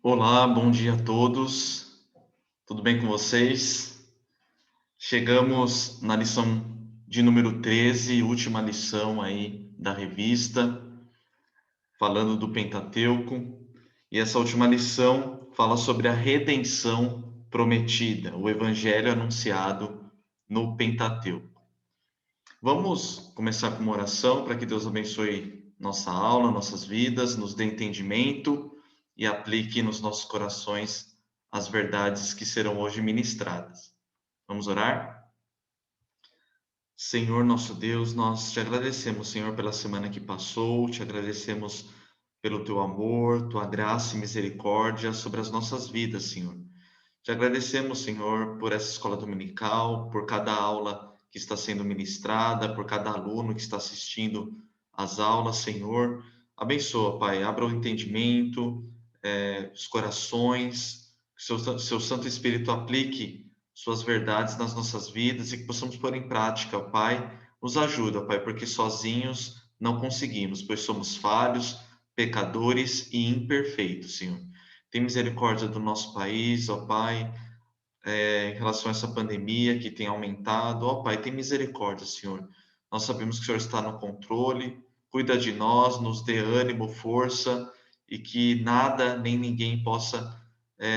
Olá, bom dia a todos. Tudo bem com vocês? Chegamos na lição de número 13, última lição aí da revista, falando do Pentateuco. E essa última lição fala sobre a redenção prometida, o evangelho anunciado no Pentateuco. Vamos começar com uma oração para que Deus abençoe nossa aula, nossas vidas, nos dê entendimento e aplique nos nossos corações as verdades que serão hoje ministradas. Vamos orar? Senhor nosso Deus, nós te agradecemos, Senhor, pela semana que passou, te agradecemos pelo teu amor, tua graça e misericórdia sobre as nossas vidas, Senhor. Te agradecemos, Senhor, por essa escola dominical, por cada aula que está sendo ministrada, por cada aluno que está assistindo às aulas, Senhor. Abençoa, Pai, abra o entendimento, os corações, que seu Santo Espírito aplique suas verdades nas nossas vidas e que possamos pôr em prática, Pai. Nos ajuda, Pai, porque sozinhos não conseguimos, pois somos falhos, pecadores e imperfeitos, Senhor. Tem misericórdia do nosso país, ó Pai, em relação a essa pandemia que tem aumentado. Ó Pai, tem misericórdia, Senhor. Nós sabemos que o Senhor está no controle, cuida de nós, nos dê ânimo, força e que nada nem ninguém possa,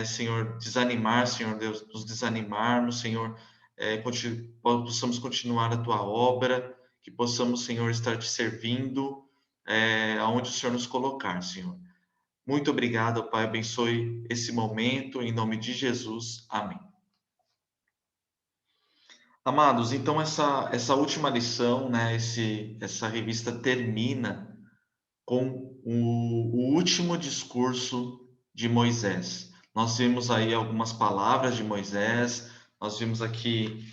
Senhor, desanimar, Senhor Deus, nos desanimarmos, Senhor, possamos continuar a Tua obra, que possamos, Senhor, estar Te servindo, aonde o Senhor nos colocar, Senhor. Muito obrigado, Pai. Abençoe esse momento, em nome de Jesus. Amém. Amados, então essa última lição, né, essa revista termina com o último discurso de Moisés. Nós vimos aí algumas palavras de Moisés, nós vimos aqui,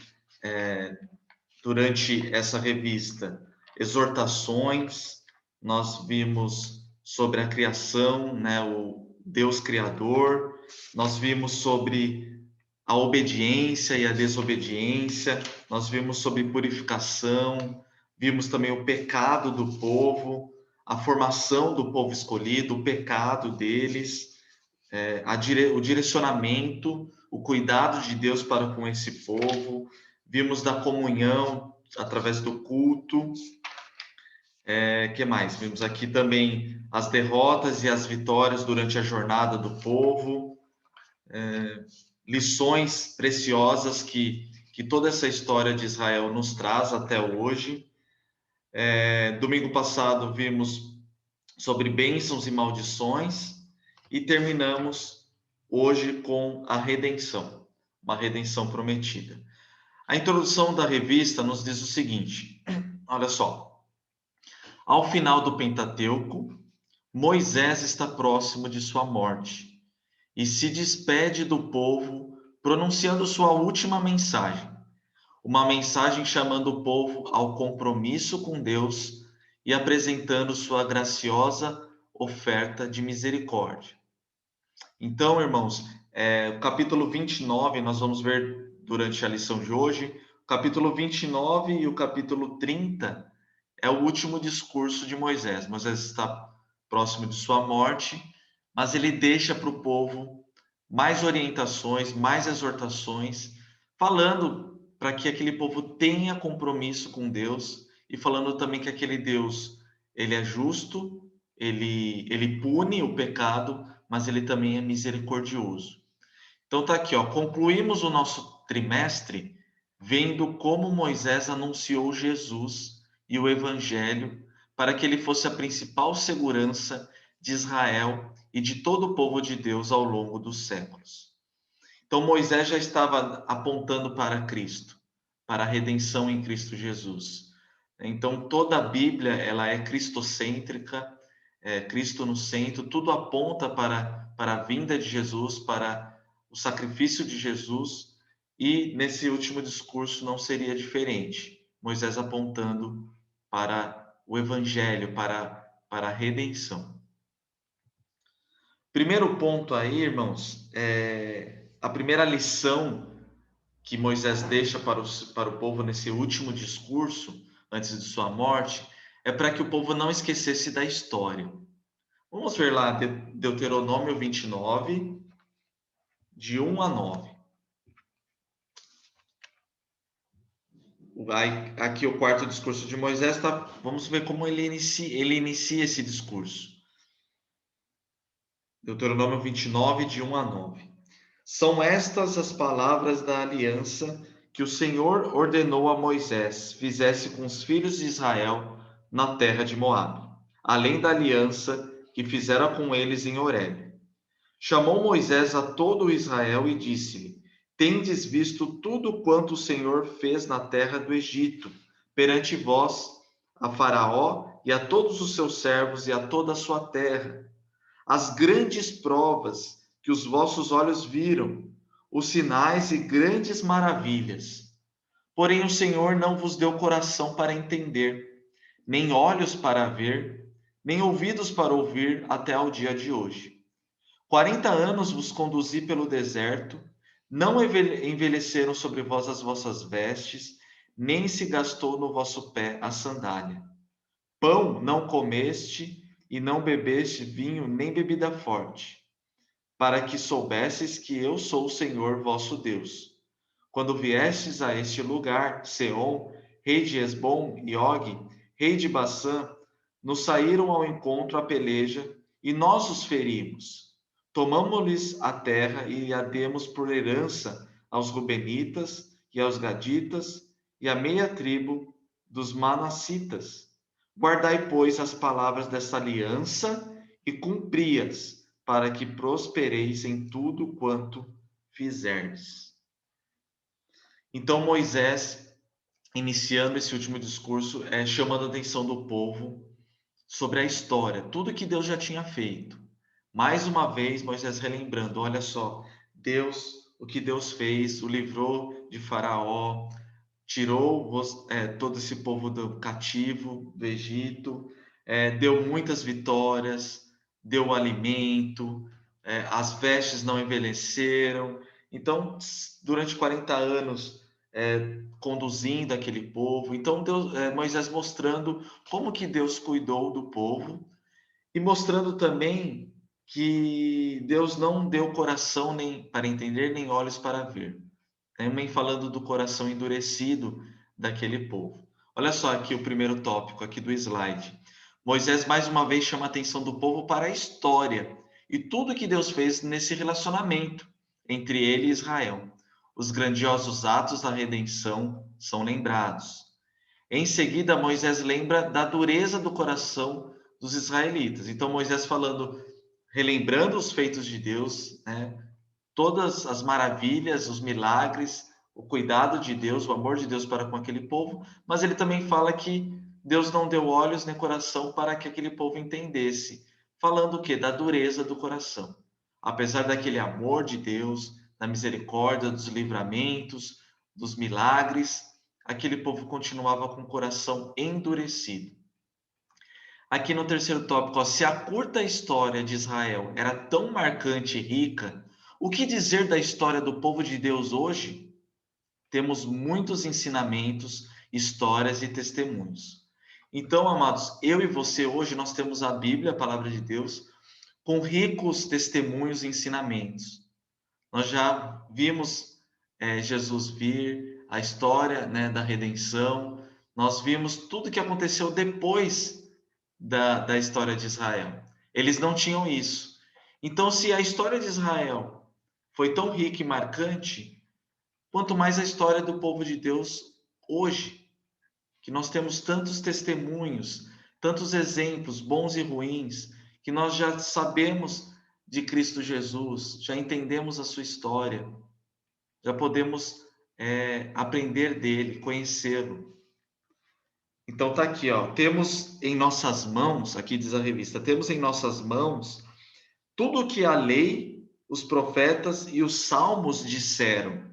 durante essa revista, exortações, nós vimos sobre a criação, né, o Deus Criador, nós vimos sobre a obediência e a desobediência, nós vimos sobre purificação, vimos também o pecado do povo, a formação do povo escolhido, o pecado deles, o direcionamento, o cuidado de Deus para com esse povo, vimos da comunhão através do culto, que mais? Vimos aqui também as derrotas e as vitórias durante a jornada do povo, lições preciosas que toda essa história de Israel nos traz até hoje. Domingo passado vimos sobre bênçãos e maldições e terminamos hoje com a redenção, uma redenção prometida. A introdução da revista nos diz o seguinte: olha só, ao final do Pentateuco, Moisés está próximo de sua morte e se despede do povo, pronunciando sua última mensagem. Uma mensagem chamando o povo ao compromisso com Deus e apresentando sua graciosa oferta de misericórdia. Então, irmãos, o capítulo 29, nós vamos ver durante a lição de hoje, o capítulo 29 e o capítulo 30 é o último discurso de Moisés. Moisés está próximo de sua morte, mas ele deixa para o povo mais orientações, mais exortações, falando para que aquele povo tenha compromisso com Deus e falando também que aquele Deus, ele é justo, ele pune o pecado, mas ele também é misericordioso. Então tá aqui, ó, concluímos o nosso trimestre vendo como Moisés anunciou Jesus e o evangelho para que ele fosse a principal segurança de Israel e de todo o povo de Deus ao longo dos séculos. Então Moisés já estava apontando para Cristo, para a redenção em Cristo Jesus. Então toda a Bíblia ela é cristocêntrica, Cristo no centro, tudo aponta para a vinda de Jesus, para o sacrifício de Jesus, e nesse último discurso não seria diferente. Moisés apontando para o Evangelho, para a redenção. Primeiro ponto aí, irmãos, a primeira lição que Moisés deixa para o povo nesse último discurso, antes de sua morte, é para que o povo não esquecesse da história. Vamos ver lá Deuteronômio 29, de 1 a 9. Aqui o quarto discurso de Moisés, vamos ver como ele inicia esse discurso. Deuteronômio 29, de 1 a 9. São estas as palavras da aliança que o Senhor ordenou a Moisés fizesse com os filhos de Israel na terra de Moabe, além da aliança que fizera com eles em Horebe. Chamou Moisés a todo o Israel e disse-lhe: Tendes visto tudo quanto o Senhor fez na terra do Egito, perante vós, a Faraó e a todos os seus servos e a toda a sua terra, as grandes provas que os vossos olhos viram, os sinais e grandes maravilhas. Porém o Senhor não vos deu coração para entender, nem olhos para ver, nem ouvidos para ouvir até ao dia de hoje. 40 anos vos conduzi pelo deserto, não envelheceram sobre vós as vossas vestes, nem se gastou no vosso pé a sandália. Pão não comeste, e não bebeste vinho nem bebida forte, para que soubesses que eu sou o Senhor vosso Deus. Quando viestes a este lugar, Seom, rei de Hesbom, e Og, rei de Bassã, nos saíram ao encontro a peleja, e nós os ferimos. Tomamo-lhes a terra e a demos por herança aos Rubenitas e aos Gaditas e à meia tribo dos Manassitas. Guardai, pois, as palavras desta aliança e cumpri-as, para que prospereis em tudo quanto fizerdes. Então Moisés, iniciando esse último discurso, chamando a atenção do povo sobre a história, tudo que Deus já tinha feito. Mais uma vez, Moisés relembrando: olha só, Deus, o que Deus fez, o livrou de Faraó, tirou todo esse povo do cativo do Egito, deu muitas vitórias, deu alimento, as vestes não envelheceram. Então, durante 40 anos, conduzindo aquele povo. Então, Moisés mostrando como que Deus cuidou do povo e mostrando também que Deus não deu coração nem para entender, nem olhos para ver. Também falando do coração endurecido daquele povo. Olha só aqui o primeiro tópico aqui do slide. Moisés mais uma vez chama a atenção do povo para a história e tudo que Deus fez nesse relacionamento entre ele e Israel. Os grandiosos atos da redenção são lembrados. Em seguida, Moisés lembra da dureza do coração dos israelitas. Então, Moisés falando, relembrando os feitos de Deus, né? Todas as maravilhas, os milagres, o cuidado de Deus, o amor de Deus para com aquele povo, mas ele também fala que Deus não deu olhos nem coração para que aquele povo entendesse, falando o quê? Da dureza do coração. Apesar daquele amor de Deus, da misericórdia, dos livramentos, dos milagres, aquele povo continuava com o coração endurecido. Aqui no terceiro tópico, ó, se a curta história de Israel era tão marcante e rica, o que dizer da história do povo de Deus hoje? Temos muitos ensinamentos, histórias e testemunhos. Então, amados, eu e você hoje nós temos a Bíblia, a palavra de Deus, com ricos testemunhos e ensinamentos. Nós já vimos Jesus vir, a história, né, da redenção, nós vimos tudo que aconteceu depois da história de Israel. Eles não tinham isso. Então, se a história de Israel foi tão rica e marcante, quanto mais a história do povo de Deus hoje, que nós temos tantos testemunhos, tantos exemplos, bons e ruins, que nós já sabemos de Cristo Jesus, já entendemos a sua história, já podemos aprender dele, conhecê-lo. Então tá aqui, ó. Temos em nossas mãos, aqui diz a revista, temos em nossas mãos tudo o que a lei, os profetas e os salmos disseram.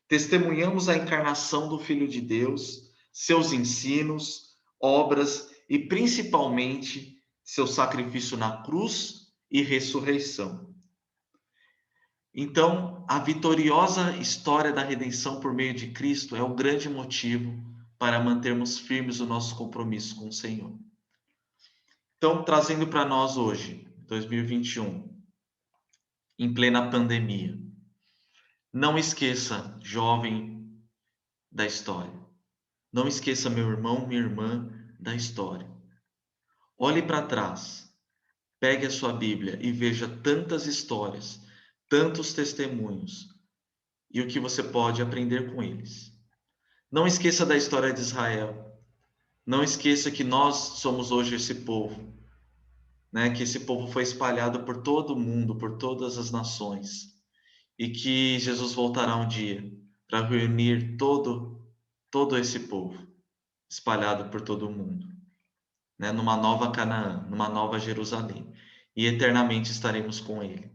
Testemunhamos a encarnação do Filho de Deus, seus ensinos, obras e principalmente seu sacrifício na cruz e ressurreição. Então, a vitoriosa história da redenção por meio de Cristo é o grande motivo para mantermos firmes o nosso compromisso com o Senhor. Então, trazendo para nós hoje, 2021, em plena pandemia. Não esqueça, jovem, da história. Não esqueça, meu irmão, minha irmã, da história. Olhe para trás, pegue a sua Bíblia e veja tantas histórias, tantos testemunhos e o que você pode aprender com eles. Não esqueça da história de Israel. Não esqueça que nós somos hoje esse povo, né? Que esse povo foi espalhado por todo o mundo, por todas as nações, e que Jesus voltará um dia para reunir todo esse povo espalhado por todo o mundo, né? Numa nova Canaã, numa nova Jerusalém, e eternamente estaremos com Ele.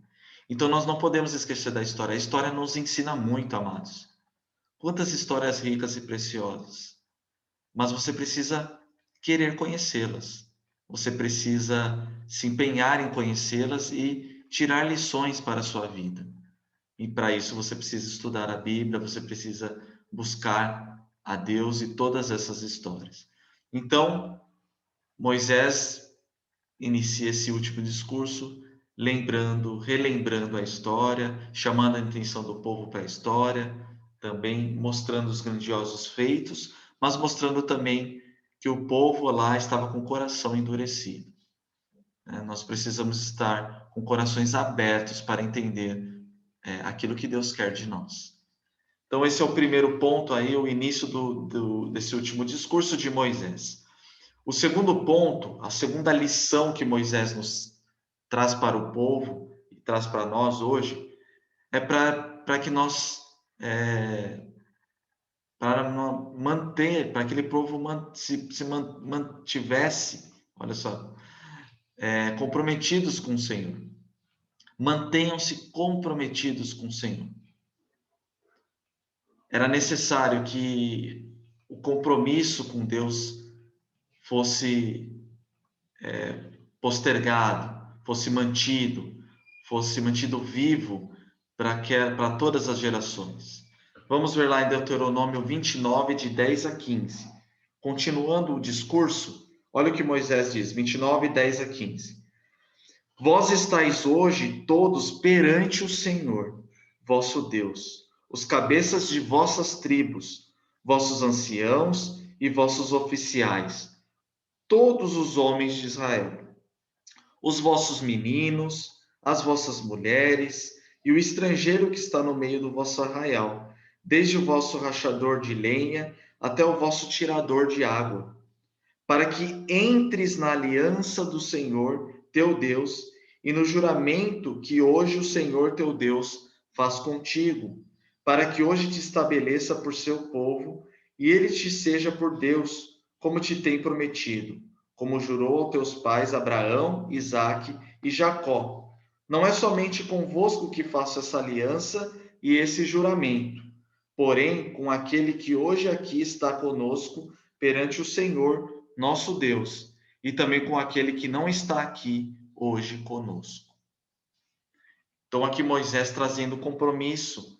Então nós não podemos esquecer da história. A história nos ensina muito, amados. Quantas histórias ricas e preciosas. Mas você precisa querer conhecê-las. Você precisa se empenhar em conhecê-las e tirar lições para a sua vida. E para isso você precisa estudar a Bíblia, você precisa buscar a Deus e todas essas histórias. Então, Moisés inicia esse último discurso relembrando a história, chamando a atenção do povo para a história, também mostrando os grandiosos feitos, mas mostrando também que o povo lá estava com o coração endurecido. Nós precisamos estar com corações abertos para entender aquilo que Deus quer de nós. Então, esse é o primeiro ponto aí, o início desse último discurso de Moisés. O segundo ponto, a segunda lição que Moisés nos traz para o povo e traz para nós hoje, é para que nós, para manter, para que aquele povo se mantivesse, olha só, comprometidos com o Senhor. Mantenham-se comprometidos com o Senhor. Era necessário que o compromisso com Deus fosse postergado, fosse mantido vivo para todas as gerações. Vamos ver lá em Deuteronômio 29, de 10 a 15. Continuando o discurso, olha o que Moisés diz, 29, 10 a 15. Vós estáis hoje todos perante o Senhor, vosso Deus, os cabeças de vossas tribos, vossos anciãos e vossos oficiais, todos os homens de Israel, os vossos meninos, as vossas mulheres e o estrangeiro que está no meio do vosso arraial, desde o vosso rachador de lenha até o vosso tirador de água, para que entres na aliança do Senhor teu Deus e no juramento que hoje o Senhor teu Deus faz contigo, para que hoje te estabeleça por seu povo e ele te seja por Deus, como te tem prometido, como jurou aos teus pais Abraão, Isaque e Jacó. Não é somente convosco que faço essa aliança e esse juramento, porém com aquele que hoje aqui está conosco perante o Senhor, nosso Deus, e também com aquele que não está aqui hoje conosco. Então, aqui Moisés trazendo compromisso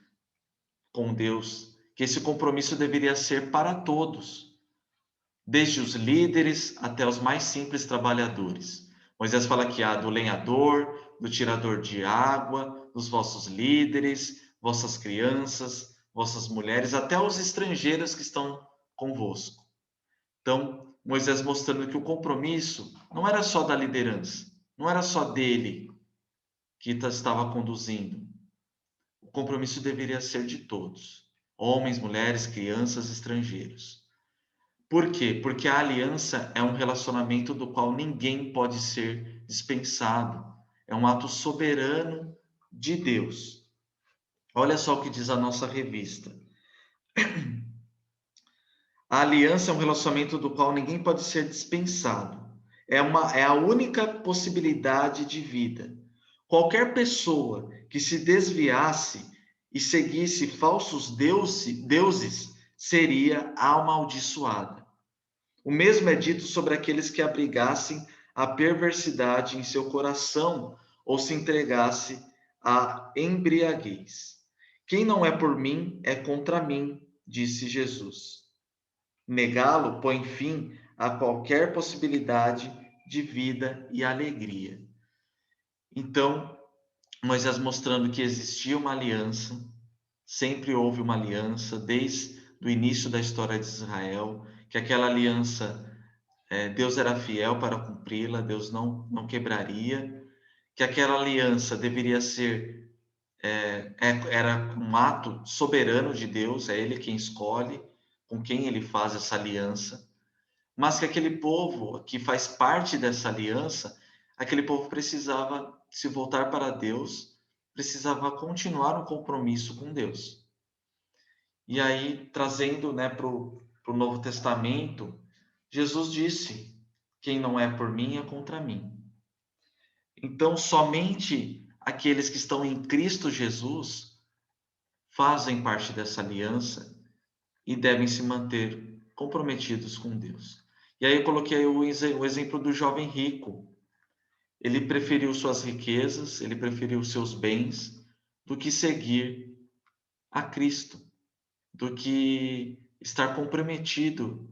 com Deus, que esse compromisso deveria ser para todos, desde os líderes até os mais simples trabalhadores. Moisés fala que há do lenhador, do tirador de água, dos vossos líderes, vossas crianças, vossas mulheres, até os estrangeiros que estão convosco. Então, Moisés mostrando que o compromisso não era só da liderança, não era só dele que estava conduzindo. O compromisso deveria ser de todos, homens, mulheres, crianças, estrangeiros. Por quê? Porque a aliança é um relacionamento do qual ninguém pode ser dispensado. É um ato soberano de Deus. Olha só o que diz a nossa revista. A aliança é um relacionamento do qual ninguém pode ser dispensado. É a única possibilidade de vida. Qualquer pessoa que se desviasse e seguisse falsos deuses seria amaldiçoada. O mesmo é dito sobre aqueles que abrigassem a perversidade em seu coração ou se entregasse à embriaguez. Quem não é por mim é contra mim, disse Jesus. Negá-lo põe fim a qualquer possibilidade de vida e alegria. Então, Moisés mostrando que existia uma aliança, sempre houve uma aliança, desde o início da história de Israel, que aquela aliança, Deus era fiel para cumpri-la, Deus não quebraria, que aquela aliança deveria ser, era um ato soberano de Deus, é Ele quem escolhe com quem Ele faz essa aliança, mas que aquele povo que faz parte dessa aliança, aquele povo precisava se voltar para Deus, precisava continuar um compromisso com Deus. E aí, trazendo, né, para o Novo Testamento, Jesus disse: quem não é por mim é contra mim. Então, somente aqueles que estão em Cristo Jesus fazem parte dessa aliança e devem se manter comprometidos com Deus. E aí eu coloquei o exemplo do jovem rico. Ele preferiu suas riquezas, ele preferiu seus bens, do que seguir a Cristo, do que estar comprometido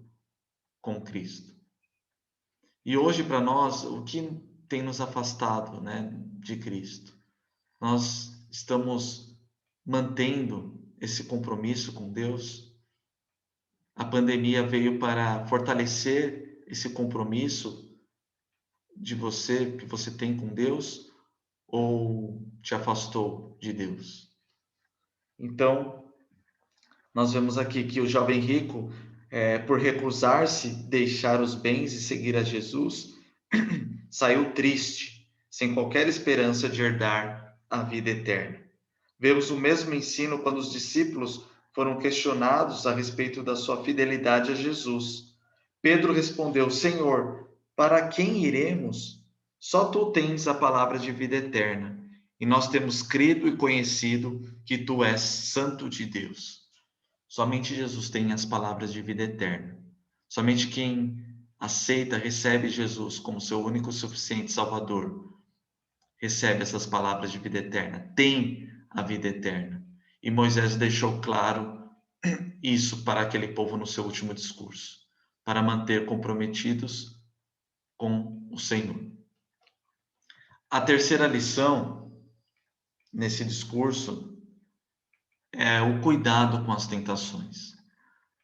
com Cristo. E hoje, para nós, o que tem nos afastado, né, de Cristo? Nós estamos mantendo esse compromisso com Deus? A pandemia veio para fortalecer esse compromisso de você, que você tem com Deus, ou te afastou de Deus? Então, nós vemos aqui que o jovem rico, por recusar-se deixar os bens e seguir a Jesus, saiu triste, sem qualquer esperança de herdar a vida eterna. Vemos o mesmo ensino quando os discípulos foram questionados a respeito da sua fidelidade a Jesus. Pedro respondeu: Senhor, para quem iremos? Só tu tens a palavra de vida eterna, e nós temos crido e conhecido que tu és Santo de Deus. Somente Jesus tem as palavras de vida eterna. Somente quem aceita, recebe Jesus como seu único e suficiente Salvador, recebe essas palavras de vida eterna, tem a vida eterna. E Moisés deixou claro isso para aquele povo no seu último discurso, para manter comprometidos com o Senhor. A terceira lição nesse discurso é o cuidado com as tentações.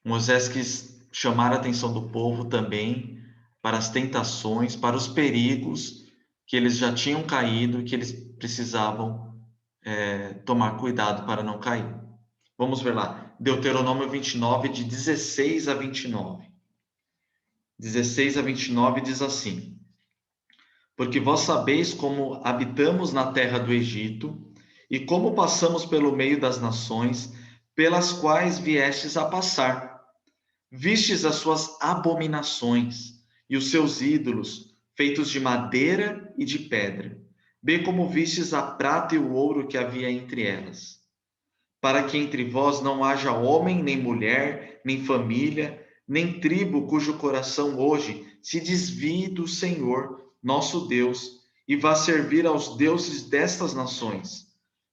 Moisés quis chamar a atenção do povo também para as tentações, para os perigos que eles já tinham caído e que eles precisavam tomar cuidado para não cair. Vamos ver lá, Deuteronômio 29, de 16 a 29. 16 a 29 diz assim: Porque vós sabeis como habitamos na terra do Egito, e como passamos pelo meio das nações, pelas quais viestes a passar. Vistes as suas abominações, e os seus ídolos, feitos de madeira e de pedra, bem como vistes a prata e o ouro que havia entre elas. Para que entre vós não haja homem, nem mulher, nem família, nem tribo cujo coração hoje se desvie do Senhor, nosso Deus, e vá servir aos deuses destas nações,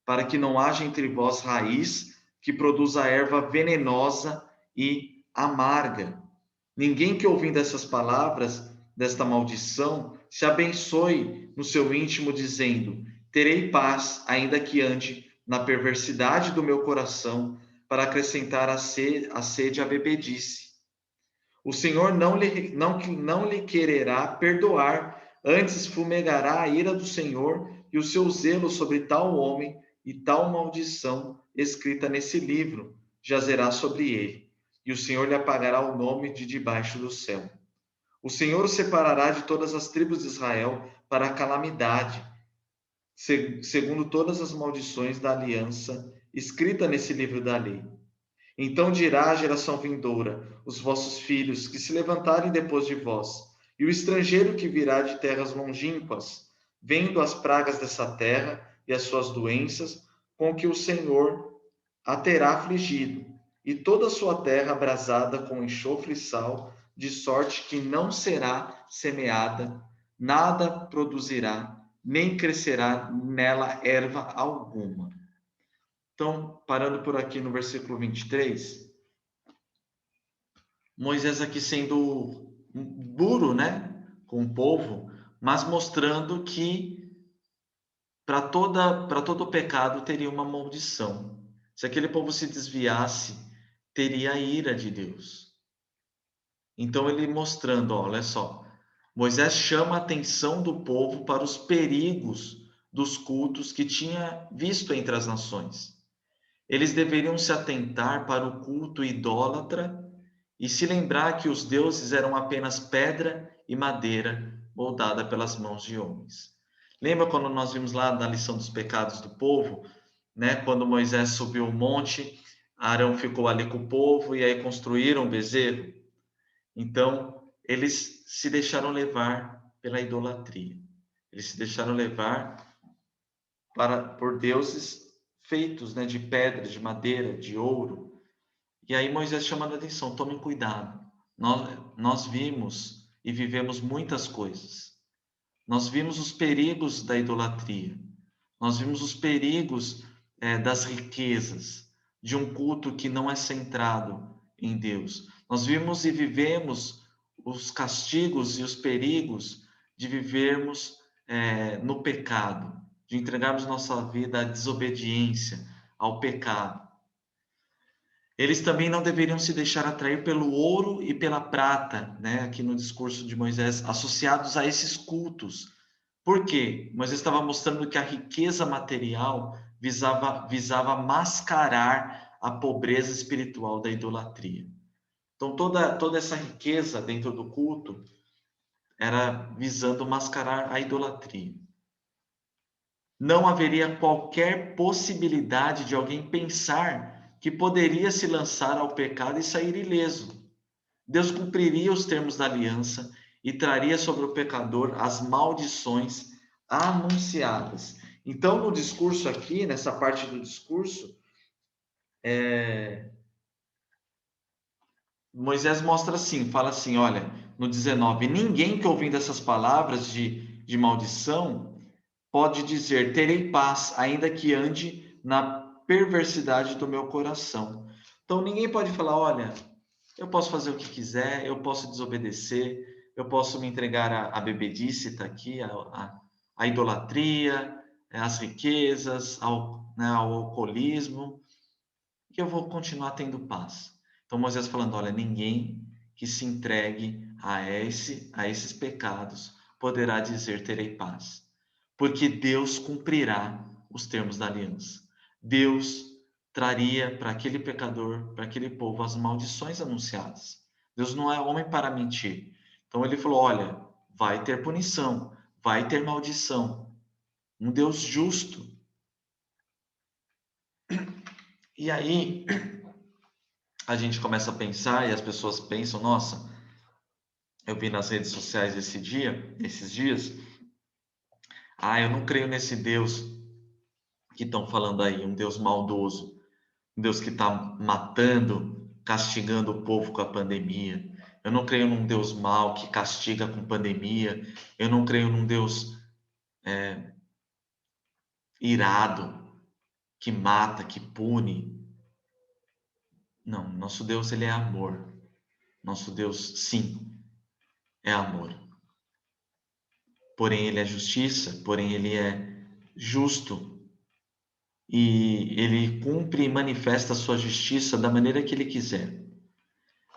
para que não haja entre vós raiz que produza erva venenosa e amarga. Ninguém que ouvindo essas palavras desta maldição se abençoe no seu íntimo, dizendo: terei paz, ainda que ande na perversidade do meu coração, para acrescentar a sede à bebedice. O Senhor não lhe quererá perdoar, antes fumegará a ira do Senhor e o seu zelo sobre tal homem, e tal maldição escrita nesse livro jazerá sobre ele, e o Senhor lhe apagará o nome de debaixo do céu. O Senhor o separará de todas as tribos de Israel para a calamidade, segundo todas as maldições da aliança escrita nesse livro da lei. Então dirá a geração vindoura, os vossos filhos que se levantarem depois de vós, e o estrangeiro que virá de terras longínquas, vendo as pragas dessa terra e as suas doenças, com que o Senhor a terá afligido, e toda a sua terra abrasada com enxofre e sal, de sorte que não será semeada, nada produzirá, nem crescerá nela erva alguma. Então, parando por aqui no versículo 23, Moisés aqui sendo duro, né, com o povo, mas mostrando que para todo pecado teria uma maldição. Se aquele povo se desviasse, teria a ira de Deus. Então ele mostrando, ó, olha só, Moisés chama a atenção do povo para os perigos dos cultos que tinha visto entre as nações. Eles deveriam se atentar para o culto idólatra e se lembrar que os deuses eram apenas pedra e madeira moldada pelas mãos de homens. Lembra quando nós vimos lá na lição dos pecados do povo, né? Quando Moisés subiu o monte, Arão ficou ali com o povo e aí construíram um bezerro. Então, eles se deixaram levar pela idolatria. Eles se deixaram levar por deuses feitos, né, de pedra, de madeira, de ouro. E aí Moisés chamando a atenção, tomem cuidado. Nós vimos e vivemos muitas coisas. Nós vimos os perigos da idolatria. Nós vimos os perigos das riquezas, de um culto que não é centrado em Deus. Nós vimos e vivemos os castigos e os perigos de vivermos no pecado, de entregarmos nossa vida à desobediência, ao pecado. Eles também não deveriam se deixar atrair pelo ouro e pela prata, né? Aqui no discurso de Moisés, associados a esses cultos. Por quê? Moisés estava mostrando que a riqueza material visava mascarar a pobreza espiritual da idolatria. Então, toda essa riqueza dentro do culto era visando mascarar a idolatria. Não haveria qualquer possibilidade de alguém pensar que poderia se lançar ao pecado e sair ileso. Deus cumpriria os termos da aliança e traria sobre o pecador as maldições anunciadas. Então, no discurso aqui, nessa parte do discurso, Moisés mostra assim, fala assim, olha, no 19, ninguém que ouvindo essas palavras de maldição pode dizer, terei paz, ainda que ande na perversidade do meu coração. Então, ninguém pode falar, olha, eu posso fazer o que quiser, eu posso desobedecer, eu posso me entregar à bebedice, está aqui, à idolatria, às riquezas, ao alcoolismo, que eu vou continuar tendo paz. Então Moisés falando, olha, ninguém que se entregue a esses pecados poderá dizer terei paz, porque Deus cumprirá os termos da aliança. Deus traria para aquele pecador, para aquele povo, as maldições anunciadas. Deus não é homem para mentir. Então ele falou, olha, vai ter punição, vai ter maldição. Um Deus justo. E aí a gente começa a pensar e as pessoas pensam, nossa, eu vi nas redes sociais esses dias, eu não creio nesse Deus que estão falando aí, um Deus maldoso, um Deus que está matando, castigando o povo com a pandemia. Eu não creio num Deus mau que castiga com pandemia. Eu não creio num Deus irado que mata, que pune. Não, nosso Deus ele é amor. Nosso Deus, sim, é amor. Porém ele é justiça, porém ele é justo e ele cumpre e manifesta a sua justiça da maneira que ele quiser.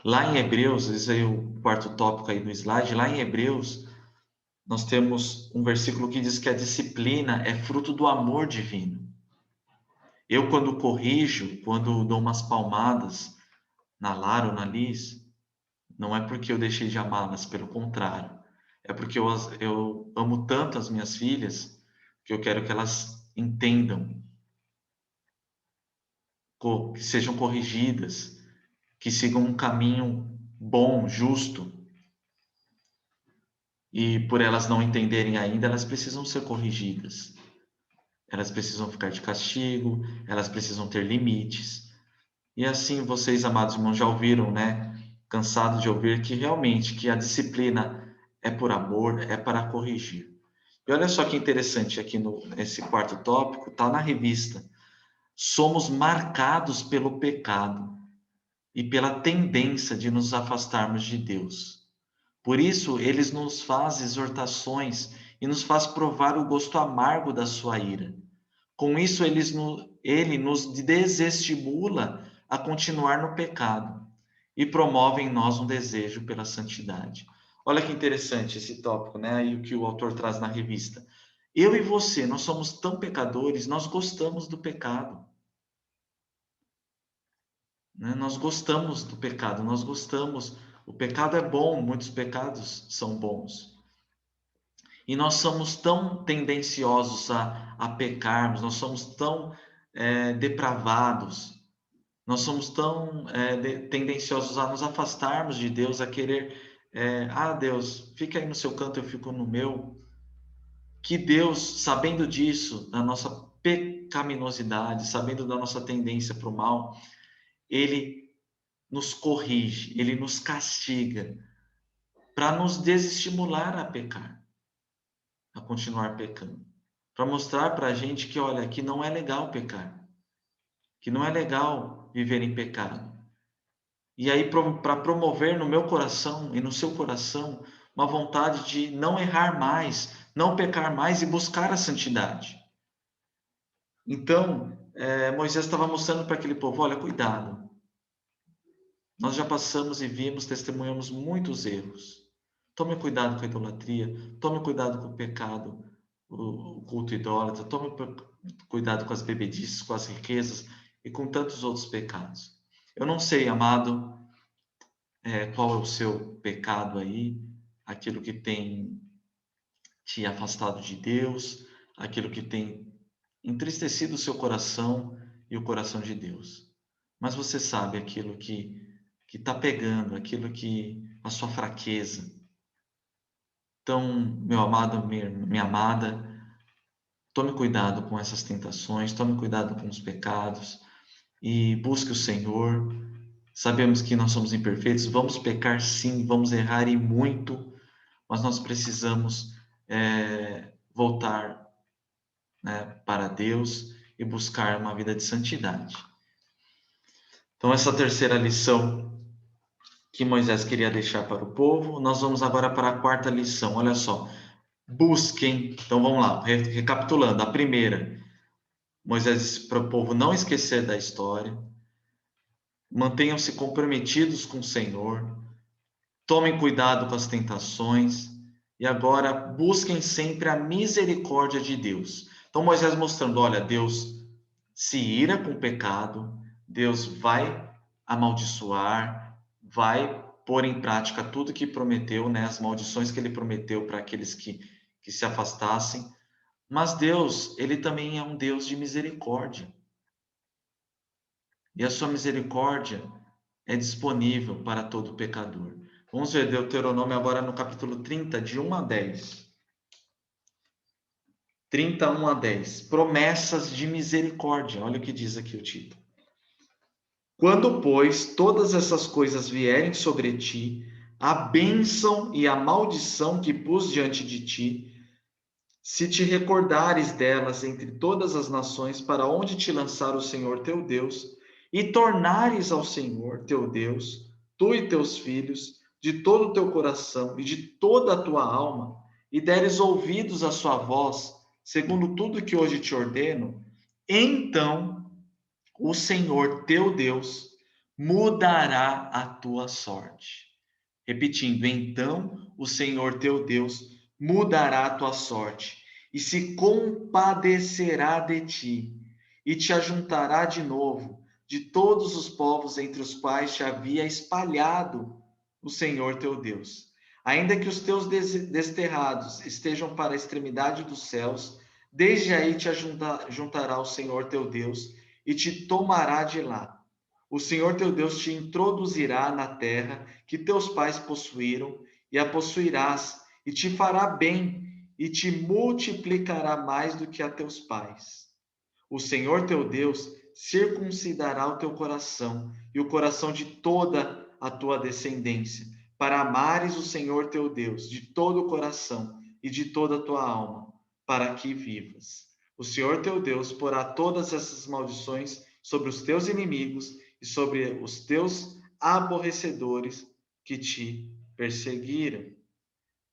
Lá em Hebreus, esse é o quarto tópico aí do slide, lá em Hebreus, nós temos um versículo que diz que a disciplina é fruto do amor divino. Eu, quando corrijo, quando dou umas palmadas na Lara ou na Liz, não é porque eu deixei de amá-las, pelo contrário. É porque eu amo tanto as minhas filhas que eu quero que elas entendam, que sejam corrigidas, que sigam um caminho bom, justo. E por elas não entenderem ainda, elas precisam ser corrigidas. Elas precisam ficar de castigo, elas precisam ter limites. E assim vocês, amados irmãos, já ouviram, né? Cansado de ouvir que realmente que a disciplina é por amor, é para corrigir. E olha só que interessante aqui nesse quarto tópico, está na revista. Somos marcados pelo pecado e pela tendência de nos afastarmos de Deus. Por isso, eles nos faz exortações e nos faz provar o gosto amargo da sua ira. Com isso, ele nos desestimula a continuar no pecado e promove em nós um desejo pela santidade. Olha que interessante esse tópico, né? Aí o que o autor traz na revista. Eu e você, nós somos tão pecadores, nós gostamos do pecado. Né? Nós gostamos do pecado, nós gostamos. O pecado é bom, muitos pecados são bons. E nós somos tão tendenciosos a pecarmos, nós somos tão depravados, nós somos tão tendenciosos a nos afastarmos de Deus, a querer, Deus, fica aí no seu canto, eu fico no meu. Que Deus, sabendo disso, da nossa pecaminosidade, sabendo da nossa tendência para o mal, Ele nos corrige, Ele nos castiga, para nos desestimular a pecar, a continuar pecando. Para mostrar para a gente que, olha, que não é legal pecar, que não é legal viver em pecado. E aí, para promover no meu coração e no seu coração uma vontade de não errar mais, não pecar mais e buscar a santidade. Então, Moisés estava mostrando para aquele povo: olha, cuidado. Nós já passamos e vimos, testemunhamos muitos erros. Tome cuidado com a idolatria, tome cuidado com o pecado, o culto idólatra, tome cuidado com as bebedices, com as riquezas e com tantos outros pecados. Eu não sei, amado, qual é o seu pecado aí, aquilo que tem te afastado de Deus, aquilo que tem entristecido o seu coração e o coração de Deus. Mas você sabe aquilo que está pegando, aquilo que a sua fraqueza. Então, meu amado, minha amada, tome cuidado com essas tentações, tome cuidado com os pecados e busque o Senhor. Sabemos que nós somos imperfeitos, vamos pecar sim, vamos errar e muito, mas nós precisamos voltar, né, para Deus e buscar uma vida de santidade. Então, essa terceira lição que Moisés queria deixar para o povo, nós vamos agora para a quarta lição. Olha só, busquem. Então, vamos lá, recapitulando. A primeira, Moisés disse para o povo não esquecer da história, mantenham-se comprometidos com o Senhor, tomem cuidado com as tentações e agora busquem sempre a misericórdia de Deus. Então, Moisés mostrando, olha, Deus se ira com o pecado, Deus vai amaldiçoar, vai pôr em prática tudo que prometeu, né? As maldições que ele prometeu para aqueles que se afastassem. Mas Deus, ele também é um Deus de misericórdia. E a sua misericórdia é disponível para todo pecador. Vamos ver Deuteronômio agora no capítulo 30, de 1 a 10. 31 a 10. Promessas de misericórdia. Olha o que diz aqui o título. Quando, pois, todas essas coisas vierem sobre ti, a bênção e a maldição que pus diante de ti, se te recordares delas entre todas as nações para onde te lançar o Senhor teu Deus, e tornares ao Senhor teu Deus, tu e teus filhos, de todo o teu coração e de toda a tua alma, e deres ouvidos à sua voz, segundo tudo que hoje te ordeno, então o Senhor teu Deus mudará a tua sorte. Repetindo, então o Senhor teu Deus mudará a tua sorte e se compadecerá de ti e te ajuntará de novo de todos os povos entre os quais te havia espalhado o Senhor teu Deus. Ainda que os teus desterrados estejam para a extremidade dos céus, desde aí te juntará o Senhor teu Deus e te tomará de lá. O Senhor teu Deus te introduzirá na terra que teus pais possuíram, e a possuirás, e te fará bem, e te multiplicará mais do que a teus pais. O Senhor teu Deus circuncidará o teu coração e o coração de toda a tua descendência, para amares o Senhor teu Deus de todo o coração e de toda a tua alma, para que vivas. O Senhor teu Deus porá todas essas maldições sobre os teus inimigos e sobre os teus aborrecedores que te perseguiram.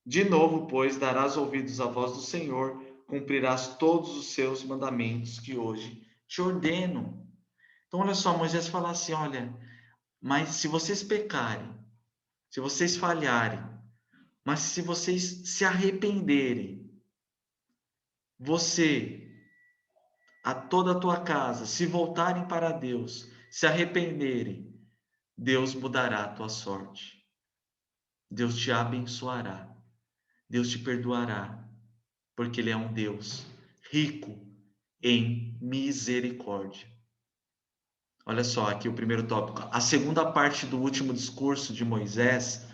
De novo, pois, darás ouvidos à voz do Senhor, cumprirás todos os seus mandamentos que hoje te ordeno. Então, olha só, Moisés fala assim: olha, mas se vocês pecarem, se vocês falharem, mas se vocês se arrependerem, você, a toda a tua casa, se voltarem para Deus, se arrependerem, Deus mudará a tua sorte. Deus te abençoará. Deus te perdoará, porque Ele é um Deus rico em misericórdia. Olha só, aqui o primeiro tópico. A segunda parte do último discurso de Moisés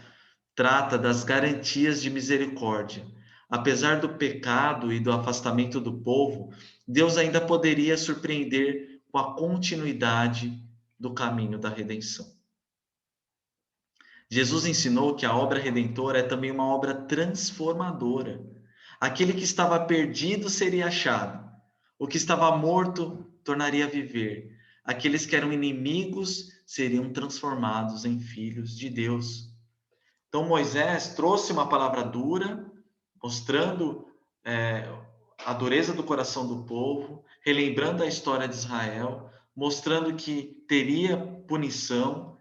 trata das garantias de misericórdia. Apesar do pecado e do afastamento do povo, Deus ainda poderia surpreender com a continuidade do caminho da redenção. Jesus ensinou que a obra redentora é também uma obra transformadora. Aquele que estava perdido seria achado, o que estava morto tornaria a viver, aqueles que eram inimigos seriam transformados em filhos de Deus. Então Moisés trouxe uma palavra dura, mostrando a dureza do coração do povo, relembrando a história de Israel, mostrando que teria punição,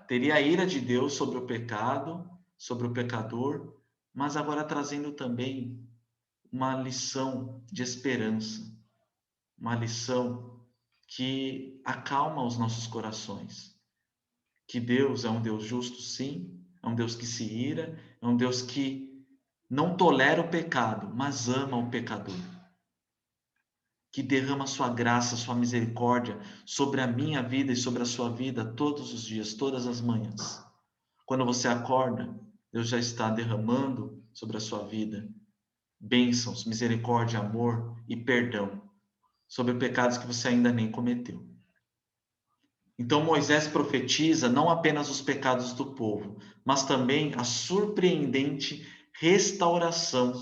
teria a ira de Deus sobre o pecado, sobre o pecador, mas agora trazendo também uma lição de esperança, uma lição que acalma os nossos corações. Que Deus é um Deus justo, sim, é um Deus que se ira, é um Deus que não tolera o pecado, mas ama o pecador. Que derrama sua graça, sua misericórdia sobre a minha vida e sobre a sua vida todos os dias, todas as manhãs. Quando você acorda, Deus já está derramando sobre a sua vida bênçãos, misericórdia, amor e perdão sobre pecados que você ainda nem cometeu. Então Moisés profetiza não apenas os pecados do povo, mas também a surpreendente restauração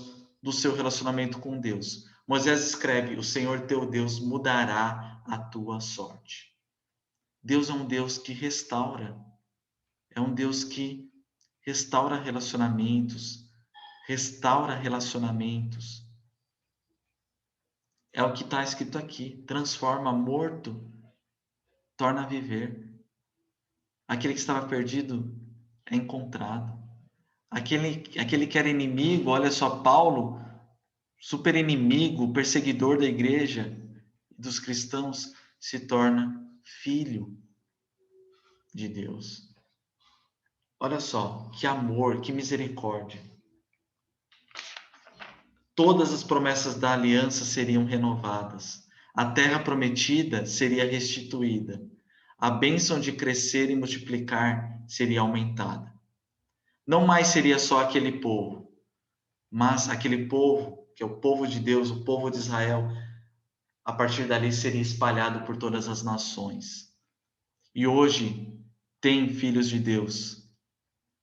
do seu relacionamento com Deus. Moisés escreve: o Senhor teu Deus mudará a tua sorte. Deus é um Deus que restaura, é um Deus que restaura relacionamentos, restaura relacionamentos. É o que está escrito aqui: transforma morto, torna a viver. Aquele que estava perdido é encontrado. Aquele que era inimigo, olha só, Paulo, super inimigo, perseguidor da igreja e dos cristãos, se torna filho de Deus. Olha só, que amor, que misericórdia. Todas as promessas da aliança seriam renovadas. A terra prometida seria restituída. A bênção de crescer e multiplicar seria aumentada. Não mais seria só aquele povo, mas aquele povo, que é o povo de Deus, o povo de Israel, a partir dali seria espalhado por todas as nações. E hoje tem filhos de Deus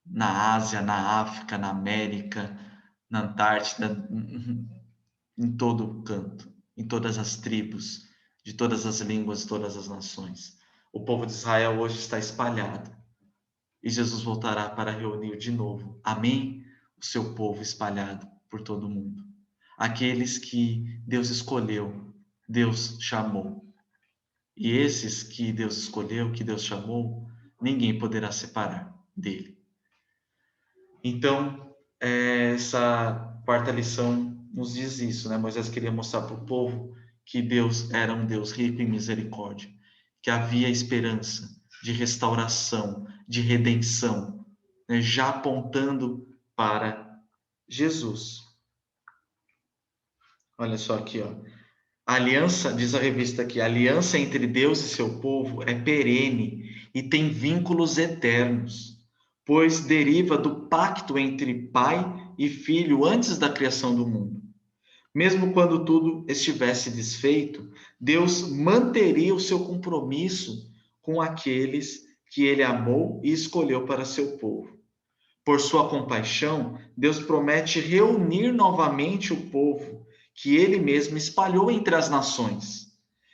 na Ásia, na África, na América, na Antártida, em todo canto, em todas as tribos, de todas as línguas, todas as nações. O povo de Israel hoje está espalhado e Jesus voltará para reunir de novo, amém? O seu povo espalhado por todo o mundo. Aqueles que Deus escolheu, Deus chamou. E esses que Deus escolheu, que Deus chamou, ninguém poderá separar dele. Então, essa quarta lição nos diz isso, né? Moisés queria mostrar para o povo que Deus era um Deus rico em misericórdia, que havia esperança de restauração, de redenção, né? Já apontando para Jesus. Olha só aqui, ó. A aliança, diz a revista aqui, a aliança entre Deus e seu povo é perene e tem vínculos eternos, pois deriva do pacto entre pai e filho antes da criação do mundo. Mesmo quando tudo estivesse desfeito, Deus manteria o seu compromisso com aqueles que ele amou e escolheu para seu povo. Por sua compaixão, Deus promete reunir novamente o povo que ele mesmo espalhou entre as nações.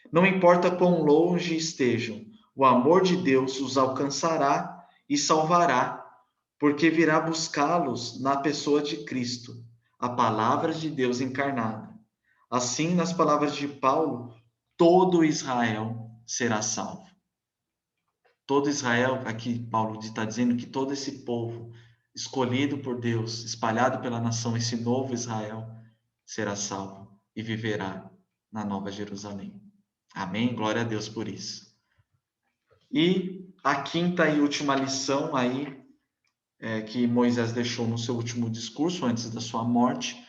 Não importa quão longe estejam, o amor de Deus os alcançará e salvará, porque virá buscá-los na pessoa de Cristo, a palavra de Deus encarnada. Assim, nas palavras de Paulo, todo Israel será salvo. Todo Israel, aqui Paulo está dizendo que todo esse povo escolhido por Deus, espalhado pela nação, esse novo Israel, será salvo e viverá na Nova Jerusalém. Amém? Glória a Deus por isso. E a quinta e última lição aí, que Moisés deixou no seu último discurso, antes da sua morte,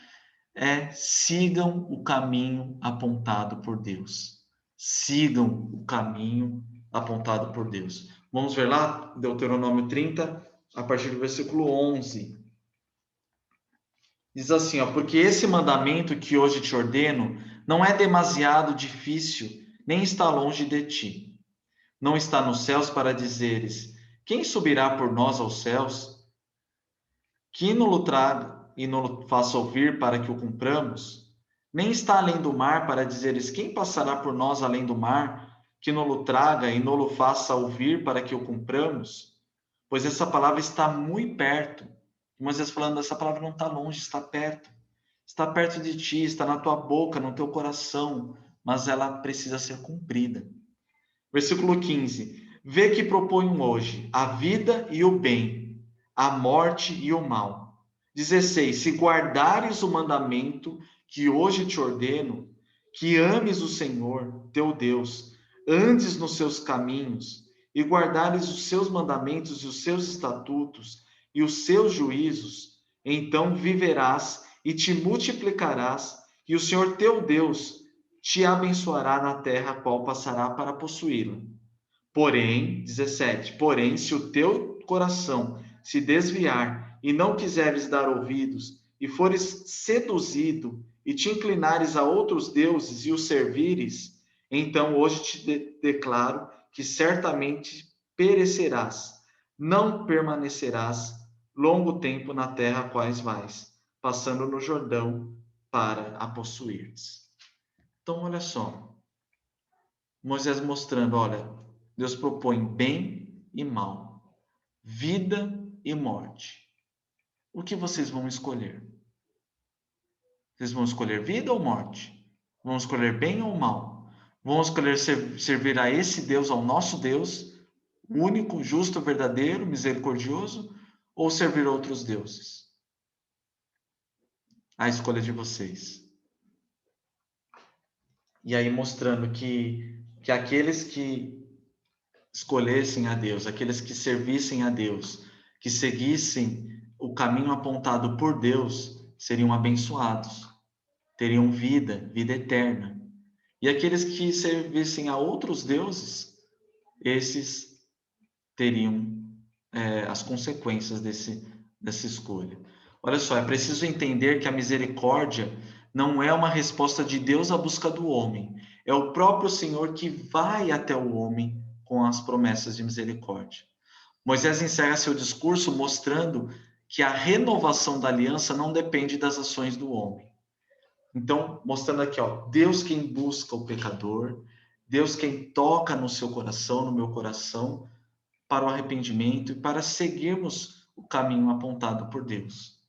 é: sigam o caminho apontado por Deus. Sigam o caminho apontado por Deus. Vamos ver lá, Deuteronômio 30, a partir do versículo 11. Diz assim, ó: porque esse mandamento que hoje te ordeno não é demasiado difícil, nem está longe de ti. Não está nos céus para dizeres: quem subirá por nós aos céus? Que nos traga e nos faça ouvir para que o cumpramos? Nem está além do mar para dizeres: quem passará por nós além do mar? Que nos traga e nos faça ouvir para que o cumpramos? Pois essa palavra está muito perto. Moisés falando, essa palavra não está longe, está perto. Está perto de ti, está na tua boca, no teu coração, mas ela precisa ser cumprida. Versículo 15. Vê que proponho hoje a vida e o bem, a morte e o mal. 16. Se guardares o mandamento que hoje te ordeno, que ames o Senhor, teu Deus, andes nos seus caminhos, e guardares os seus mandamentos e os seus estatutos e os seus juízos, então viverás e te multiplicarás, e o Senhor teu Deus te abençoará na terra a qual passará para possuí-la. Porém, 17, porém, se o teu coração se desviar e não quiseres dar ouvidos, e fores seduzido, e te inclinares a outros deuses e os servires, então hoje te declaro que certamente perecerás, não permanecerás longo tempo na terra a quais vais, passando no Jordão para a possuires. Então, olha só, Moisés mostrando, olha, Deus propõe bem e mal, vida e morte. O que vocês vão escolher? Vocês vão escolher vida ou morte? Vão escolher bem ou mal? Vão escolher servir a esse Deus, ao nosso Deus, único, justo, verdadeiro, misericordioso, ou servir a outros deuses? A escolha de vocês. E aí mostrando que aqueles que escolhessem a Deus, aqueles que servissem a Deus, que seguissem o caminho apontado por Deus, seriam abençoados, teriam vida, vida eterna. E aqueles que servissem a outros deuses, esses teriam as consequências dessa escolha. Olha só, é preciso entender que a misericórdia não é uma resposta de Deus à busca do homem, é o próprio Senhor que vai até o homem com as promessas de misericórdia. Moisés encerra seu discurso mostrando que a renovação da aliança não depende das ações do homem. Então, mostrando aqui, ó, Deus quem busca o pecador, Deus quem toca no seu coração, no meu coração, para o arrependimento e para seguirmos o caminho apontado por Deus.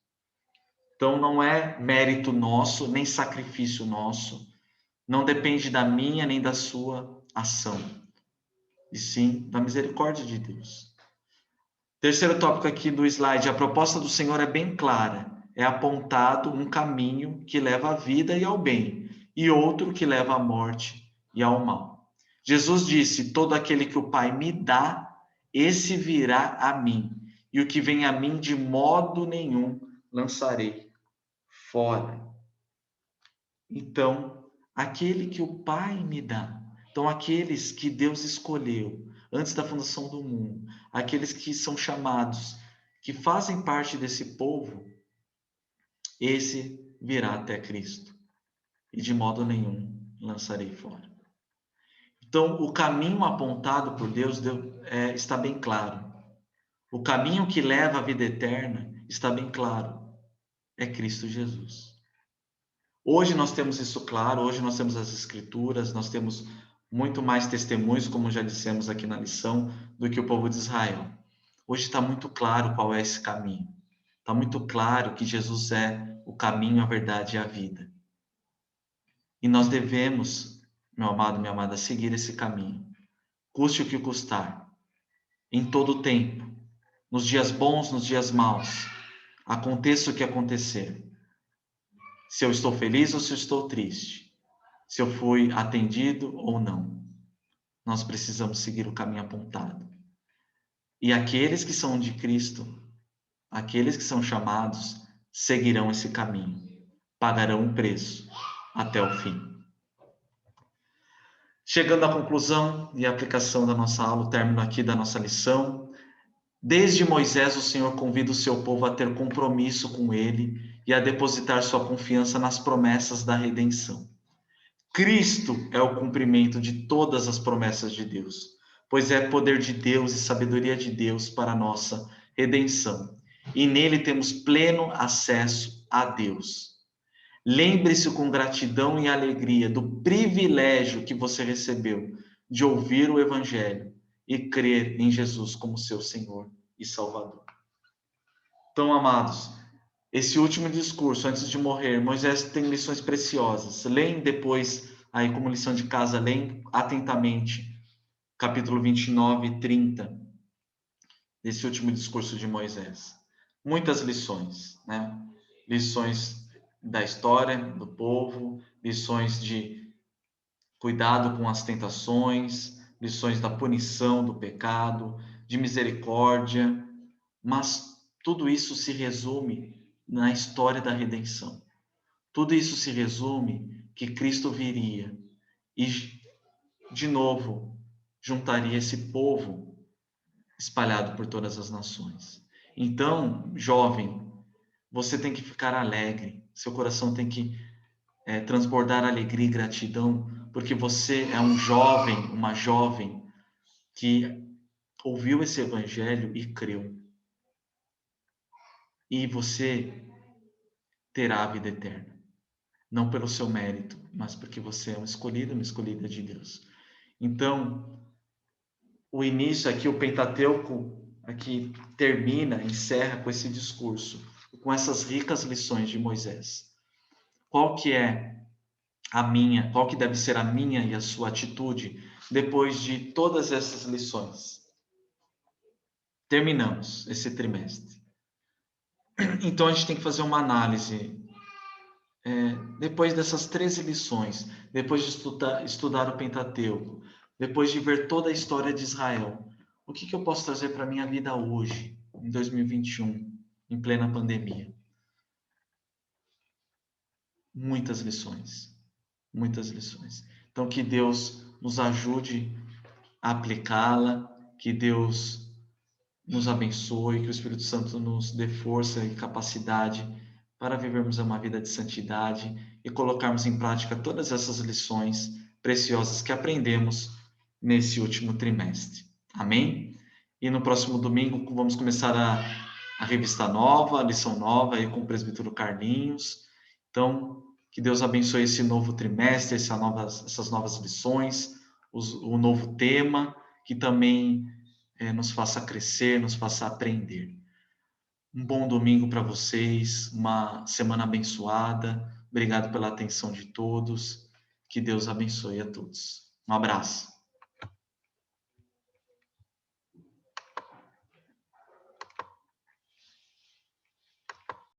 Então, não é mérito nosso, nem sacrifício nosso, não depende da minha nem da sua ação, e sim da misericórdia de Deus. Terceiro tópico aqui do slide, a proposta do Senhor é bem clara, é apontado um caminho que leva à vida e ao bem, e outro que leva à morte e ao mal. Jesus disse: todo aquele que o Pai me dá, esse virá a mim, e o que vem a mim de modo nenhum lançarei fora. Então, aquele que o Pai me dá, então aqueles que Deus escolheu antes da fundação do mundo, aqueles que são chamados, que fazem parte desse povo, esse virá até Cristo, e de modo nenhum lançarei fora. Então, o caminho apontado por Deus está bem claro. O caminho que leva à vida eterna está bem claro. É Cristo Jesus. Hoje nós temos isso claro, hoje nós temos as Escrituras, nós temos muito mais testemunhos, como já dissemos aqui na lição, do que o povo de Israel. Hoje está muito claro qual é esse caminho. Está muito claro que Jesus é o caminho, a verdade e a vida. E nós devemos, meu amado, minha amada, seguir esse caminho. Custe o que custar. Em todo o tempo. Nos dias bons, nos dias maus. Aconteça o que acontecer. Se eu estou feliz ou se eu estou triste. Se eu fui atendido ou não. Nós precisamos seguir o caminho apontado. E aqueles que são de Cristo, aqueles que são chamados, seguirão esse caminho. Pagarão um preço até o fim. Chegando à conclusão e aplicação da nossa aula, o término aqui da nossa lição. Desde Moisés, o Senhor convida o seu povo a ter compromisso com ele e a depositar sua confiança nas promessas da redenção. Cristo é o cumprimento de todas as promessas de Deus, pois é poder de Deus e sabedoria de Deus para a nossa redenção. E nele temos pleno acesso a Deus. Lembre-se com gratidão e alegria do privilégio que você recebeu de ouvir o Evangelho e crer em Jesus como seu Senhor e Salvador. Então, amados, esse último discurso, antes de morrer, Moisés tem lições preciosas. Leem depois, aí como lição de casa, leem atentamente, capítulo 29 e 30, desse último discurso de Moisés. Muitas lições, né? Lições da história do povo, lições de cuidado com as tentações, lições da punição do pecado, de misericórdia, mas tudo isso se resume na história da redenção. Tudo isso se resume que Cristo viria e, de novo, juntaria esse povo espalhado por todas as nações. Então, jovem, você tem que ficar alegre, seu coração tem que transbordar alegria e gratidão, porque você é um jovem, uma jovem que ouviu esse evangelho e creu. E você terá a vida eterna. Não pelo seu mérito, mas porque você é um escolhido, uma escolhida de Deus. Então, o início aqui, o Pentateuco, aqui termina, encerra com esse discurso, com essas ricas lições de Moisés. Qual que deve ser a minha e a sua atitude depois de todas essas lições? Terminamos esse trimestre. Então a gente tem que fazer uma análise. Depois dessas 13 lições, depois de estudar o Pentateuco, depois de ver toda a história de Israel, o que eu posso trazer para a minha vida hoje, em 2021, em plena pandemia? Muitas lições. Muitas lições. Então, que Deus nos ajude a aplicá-la, que Deus nos abençoe, que o Espírito Santo nos dê força e capacidade para vivermos uma vida de santidade e colocarmos em prática todas essas lições preciosas que aprendemos nesse último trimestre. Amém? E no próximo domingo vamos começar a revista nova, a lição nova aí com o presbítero Carlinhos. Então, que Deus abençoe esse novo trimestre, essas novas lições, o novo tema, que também nos faça crescer, nos faça aprender. Um bom domingo para vocês, uma semana abençoada. Obrigado pela atenção de todos. Que Deus abençoe a todos. Um abraço.